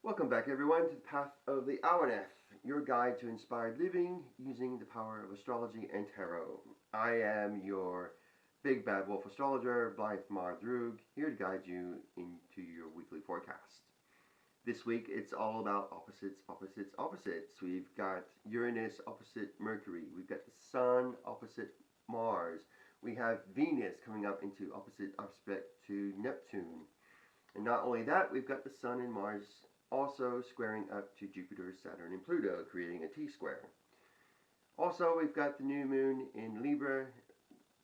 Welcome back, everyone, to the Path of the Awenydd, your guide to inspired living using the power of astrology and tarot. I am your big bad wolf astrologer, Blythe Mardrug, here to guide you into your weekly forecast. This week, it's all about opposites, opposites, opposites. We've got Uranus opposite Mercury. We've got the Sun opposite Mars. We have Venus coming up into opposite aspect to Neptune. And not only that, we've got the Sun and Mars also squaring up to Jupiter, Saturn, and Pluto, creating a T-square. Also, we've got the new moon in Libra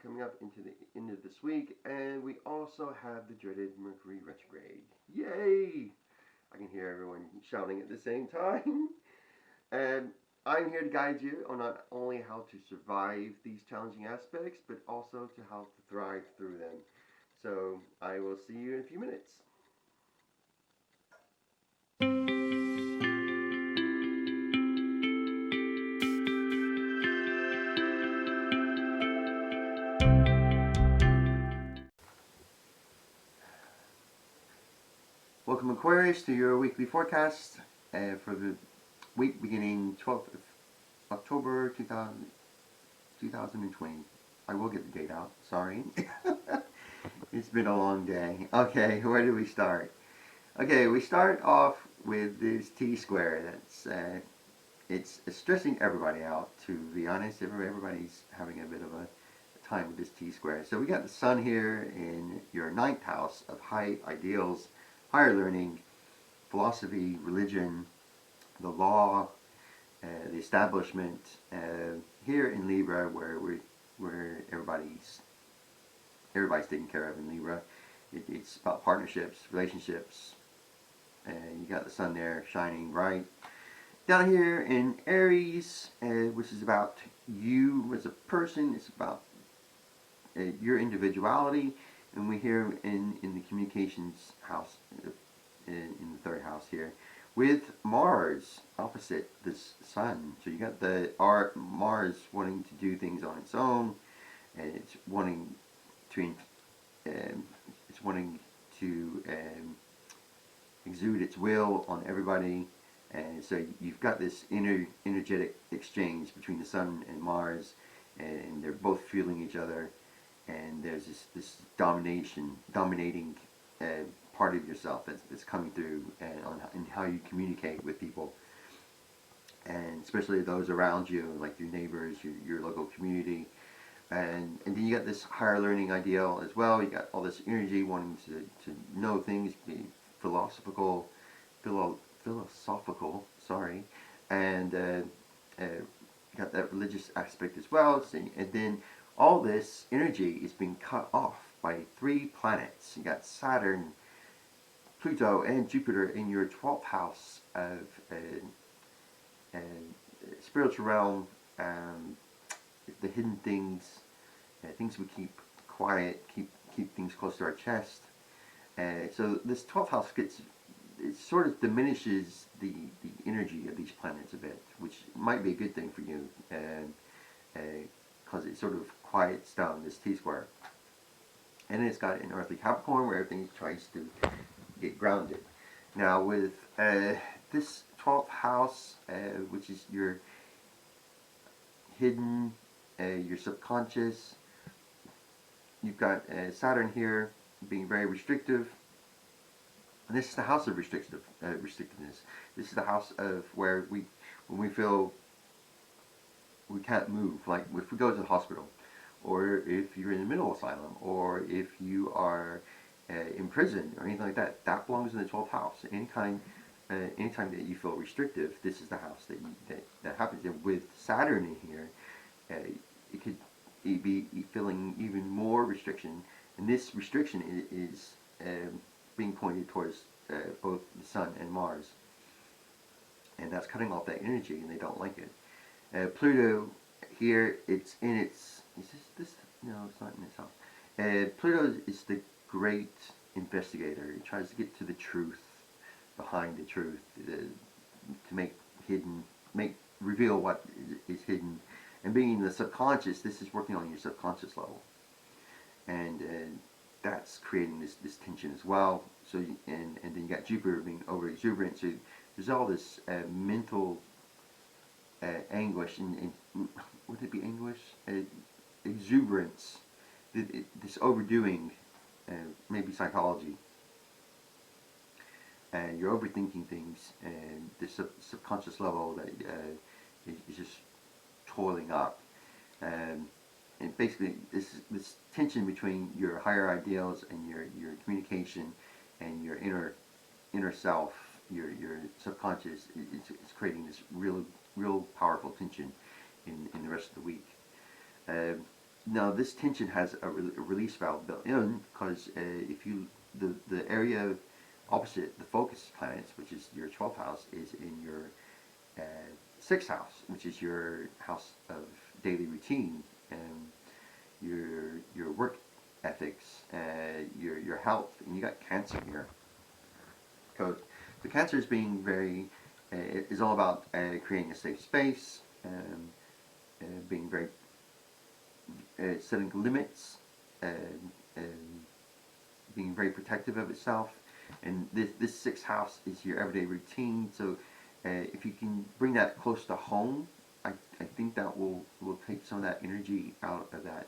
coming up into the end of this week, and we also have the dreaded Mercury retrograde. Yay! I can hear everyone shouting at the same time. And I'm here to guide you on not only how to survive these challenging aspects, but also to how to thrive through them. So I will see you in a few minutes. Welcome, Aquarius, to your weekly forecast for the week beginning 12th of October 2020. I will get the date out, sorry. It's been a long day. Okay, where do we start? Okay, we start off with this T-square that's it's stressing everybody out, to be honest. Everybody's having a bit of a time with this T-square. So we got the Sun here in your 9th house of high ideals, higher learning, philosophy, religion, the law, the establishment. Here in Libra, where everybody's taken care of in Libra, it's about partnerships, relationships. You got the Sun there shining bright. Down here in Aries, which is about you as a person, it's about your individuality. And we here in the communications house, in the 3rd house here, with Mars opposite this Sun. So you got the Mars wanting to do things on its own, and it's wanting to exude its will on everybody. And so you've got this energetic exchange between the Sun and Mars, and they're both feeling each other. And there's this dominating part of yourself that's coming through in how you communicate with people, and especially those around you, like your neighbors, your local community. And then you got this higher learning ideal as well. You got all this energy wanting to know things, be philosophical, sorry, and got that religious aspect as well. And then all this energy is being cut off by 3 planets. You got Saturn, Pluto, and Jupiter in your 12th house of spiritual realm, the hidden things, things we keep quiet, keep things close to our chest. So this 12th house it sort of diminishes the energy of these planets a bit, which might be a good thing for you, because it sort of quiets down this T-square. And then it's got an earthly Capricorn where everything tries to get grounded. Now with this 12th house, which is your hidden, your subconscious, you've got Saturn here being very restrictive. And this is the house of restrictiveness. This is the house of when we feel we can't move, like if we go to the hospital, or if you're in the mental asylum, or if you are in prison, or anything like that. That belongs in the 12th house. Anytime that you feel restrictive, this is the house that happens. And with Saturn in here, it could be feeling even more restriction. And this restriction is being pointed towards both the Sun and Mars. And that's cutting off that energy, and they don't like it. Pluto here, it's in its... No, it's not in its house. Pluto is the great investigator. It tries to get to the truth behind the truth, to reveal what is hidden. And being in the subconscious, this is working on your subconscious level. And that's creating this tension as well. So and then you got Jupiter being over exuberant. So there's all this mental anguish and would it be anguish? Exuberance, this overdoing, maybe psychology. And you're overthinking things, and the subconscious level that is just toiling up. Um, and basically, this tension between your higher ideals and your communication and your inner self, your subconscious, it's creating this real powerful tension in the rest of the week. Um, Now, this tension has a release valve built in because if you the area opposite the focus planets, which is your 12th house, is in your uh, 6th house, which is your house of daily routine, and your work ethics, your health, and you got Cancer here. So the Cancer is being very is all about creating a safe space, being very setting limits, being very protective of itself. And this 6th house is your everyday routine. So if you can bring that close to home, I think that will take some of that energy out of that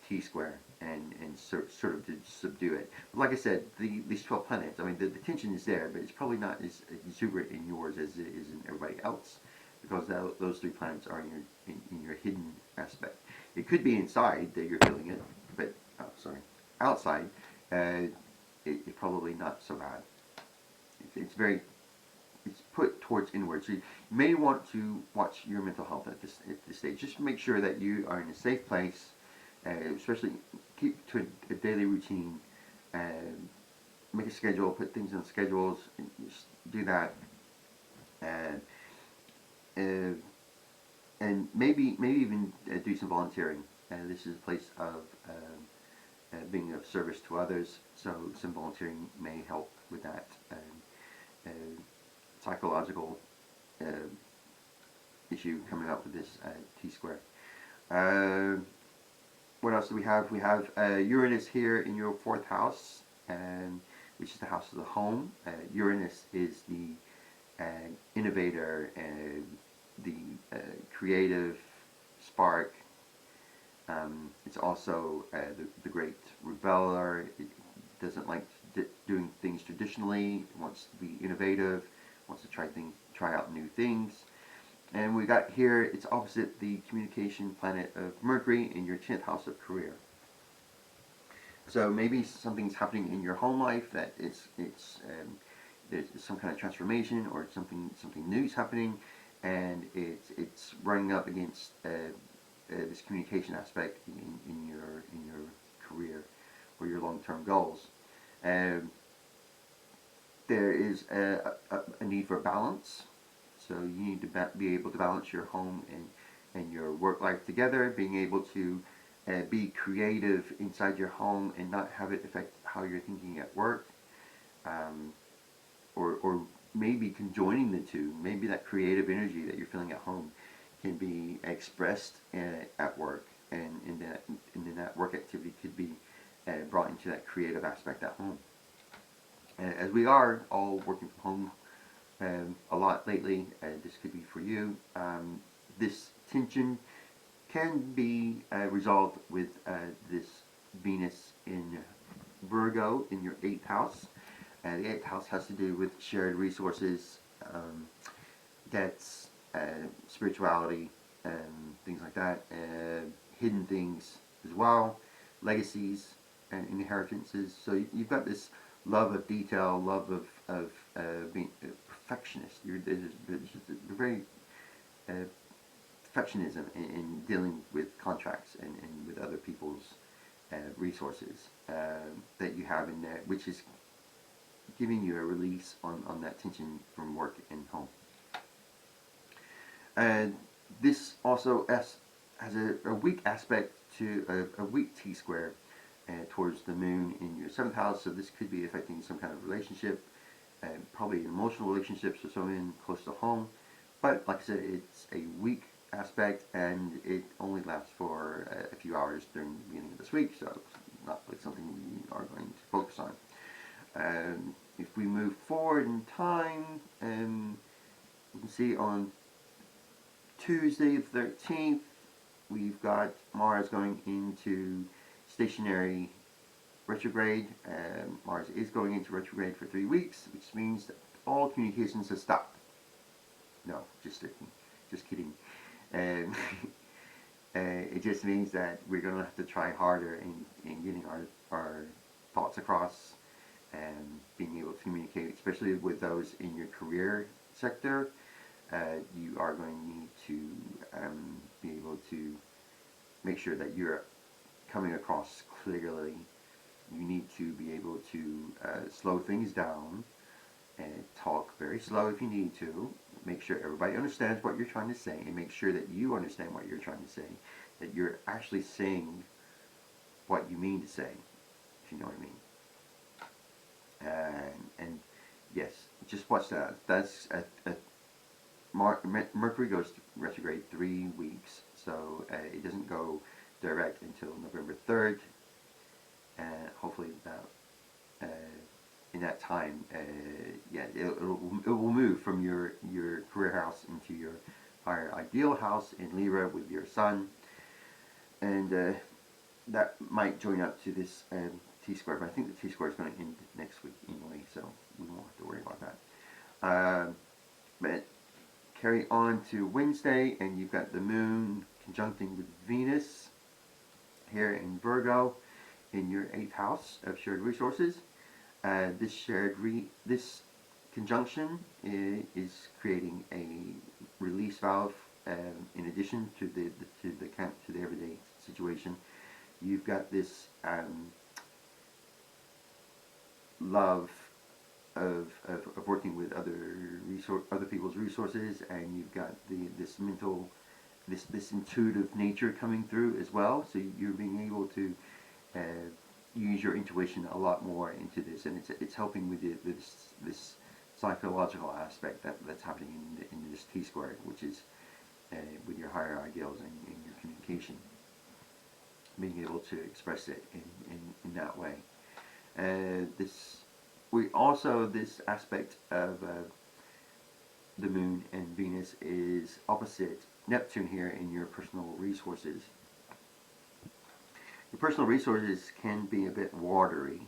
T square and sort of to subdue it. But like I said, these 12 planets, I mean, the tension is there, but it's probably not as exuberant in yours as it is in everybody else, because those 3 planets are in your hidden aspect. It could be inside that you're feeling it, but outside, it's probably not so bad. It's put towards inward. So you may want to watch your mental health at this stage. Just make sure that you are in a safe place. Especially keep to a daily routine. Make a schedule. Put things on schedules. And just do that. And and maybe even do some volunteering. This is a place of being of service to others. So some volunteering may help with that. Psychological issue coming up with this T square. What else do we have? We have Uranus here in your 4th house, which is the house of the home. Uranus is the innovator, the creative spark. It's also the great rebeller. It doesn't like doing things traditionally. It wants to be innovative. Wants to try out new things. And we got here, it's opposite the communication planet of Mercury in your 10th house of career. So maybe something's happening in your home life that there's some kind of transformation, or something new is happening, and it's running up against this communication aspect in your career or your long-term goals. There is a need for balance, so you need to be able to balance your home and your work life together, being able to be creative inside your home and not have it affect how you're thinking at work, or maybe conjoining the two. Maybe that creative energy that you're feeling at home can be expressed at work, and then that work activity could be brought into that creative aspect at home. As we are all working from home a lot lately, this could be for you. This tension can be resolved with this Venus in Virgo in your 8th house. The 8th house has to do with shared resources, debts, spirituality, things like that, hidden things as well, legacies and inheritances. So you've got this love of detail, love of being a perfectionist. There's very perfectionism in dealing with contracts and with other people's resources that you have in there, which is giving you a release on that tension from work and home. And this also has a weak aspect to a weak T square towards the moon in your 7th house, so this could be affecting some kind of relationship, probably emotional relationships with someone close to home. But like I said, it's a weak aspect, and it only lasts for a few hours during the beginning of this week, so it's not like something we are going to focus on. If we move forward in time, you can see on Tuesday the 13th, we've got Mars going into stationary retrograde. Mars is going into retrograde for 3 weeks, which means that all communications have stopped. No, just kidding. Um, it just means that we're going to have to try harder in getting our thoughts across and being able to communicate, especially with those in your career sector. You are going to need to be able to make sure that you're coming across clearly. You need to be able to slow things down and talk very slow if you need to. Make sure everybody understands what you're trying to say, and make sure that you understand what you're trying to say, that you're actually saying what you mean to say, if you know what I mean. And yes, just watch that. That's Mercury goes retrograde 3 weeks, so it doesn't go direct until November 3rd, and hopefully that in that time, yeah, it will move from your career house into your higher ideal house in Libra with your sun, and that might join up to this T-square, but I think the T-square is going to end next week anyway, so we won't have to worry about that. But carry on to Wednesday, and you've got the Moon conjuncting with Venus here in Virgo in your 8th house of shared resources. This conjunction is creating a release valve in addition to the everyday situation. You've got this love of working with other people's resources, and you've got this mental, this intuitive nature coming through as well. So you're being able to use your intuition a lot more into this, and it's helping with this psychological aspect that's happening in this T-square, which is with your higher ideals and your communication, being able to express it in that way. This aspect of the Moon and Venus is opposite Neptune here in your personal resources. Your personal resources can be a bit watery,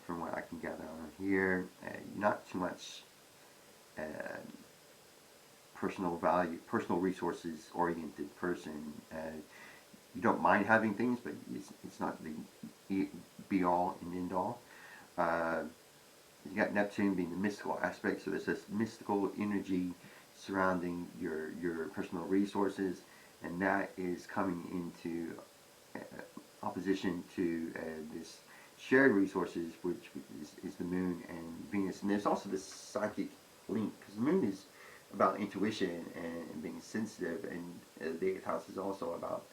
from what I can gather on here. Not too much personal resources oriented person. You don't mind having things, but it's not the be all and end all. You got Neptune being the mystical aspect, so there's this mystical energy surrounding your personal resources, and that is coming into opposition to this shared resources, which is the Moon and Venus. And there's also this psychic link, because the Moon is about intuition and being sensitive, and the 8th house is also about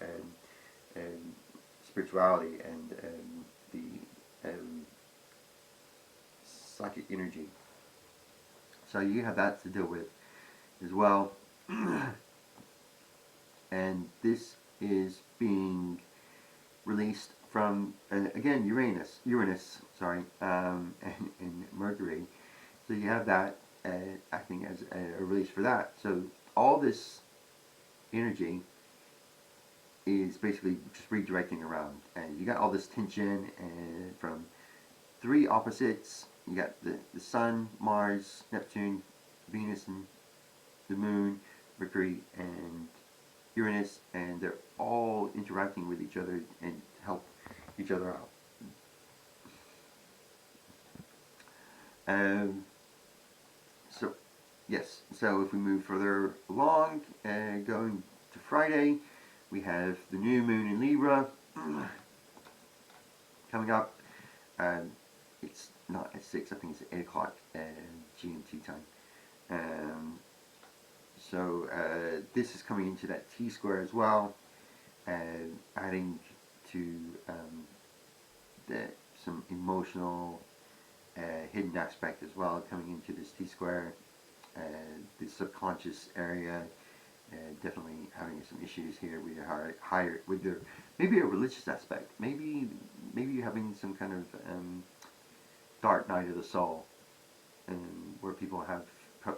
spirituality and the psychic energy. So you have that to deal with as well. And this is being released from again Uranus, and Mercury. So you have that acting as a release for that. So all this energy is basically just redirecting around, and you got all this tension from 3 opposites. You got the Sun, Mars, Neptune, Venus, and the Moon, Mercury, and Uranus, and they're all interacting with each other and help each other out. So, yes, so if we move further along, going to Friday, we have the new moon in Libra coming up. It's not at 6, I think it's at 8 o'clock GMT time. So this is coming into that T-square as well, adding to some emotional hidden aspect as well coming into this T-square, the subconscious area, definitely having some issues here with your higher with their maybe a religious aspect. Maybe you're having some kind of dark night of the soul, where people have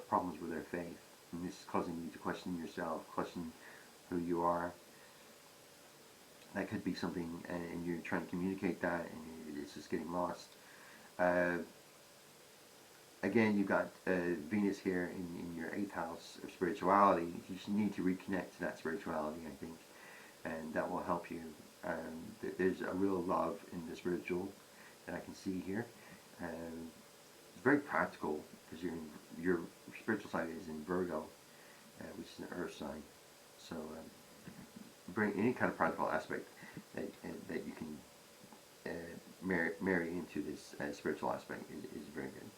problems with their faith, and this is causing you to question yourself, question who you are. That could be something, and you're trying to communicate that, and it's just getting lost. Uh, Again, you've got Venus here in your 8th house of spirituality. You should need to reconnect to that spirituality, I think, and that will help you. There's a real love in the spiritual that I can see here. It's very practical because your spiritual side is in Virgo, which is an Earth sign. So bring any kind of practical aspect that you can marry into this spiritual aspect is very good.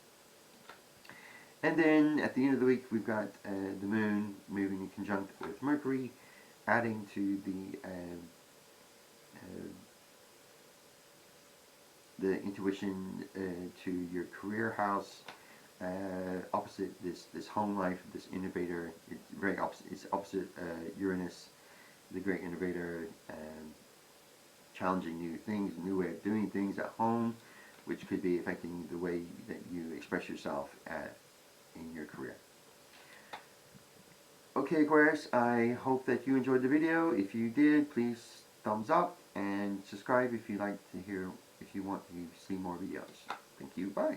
And then at the end of the week, we've got the moon moving in conjunct with Mercury, adding to the intuition to your career house, opposite this home life, this innovator. It's very opposite. It's opposite Uranus, the great innovator, challenging new things, new way of doing things at home, which could be affecting the way that you express yourself in your career. Okay, Aquarius, I hope that you enjoyed the video. If you did, please thumbs up and subscribe if you want to see more videos. Thank you. Bye.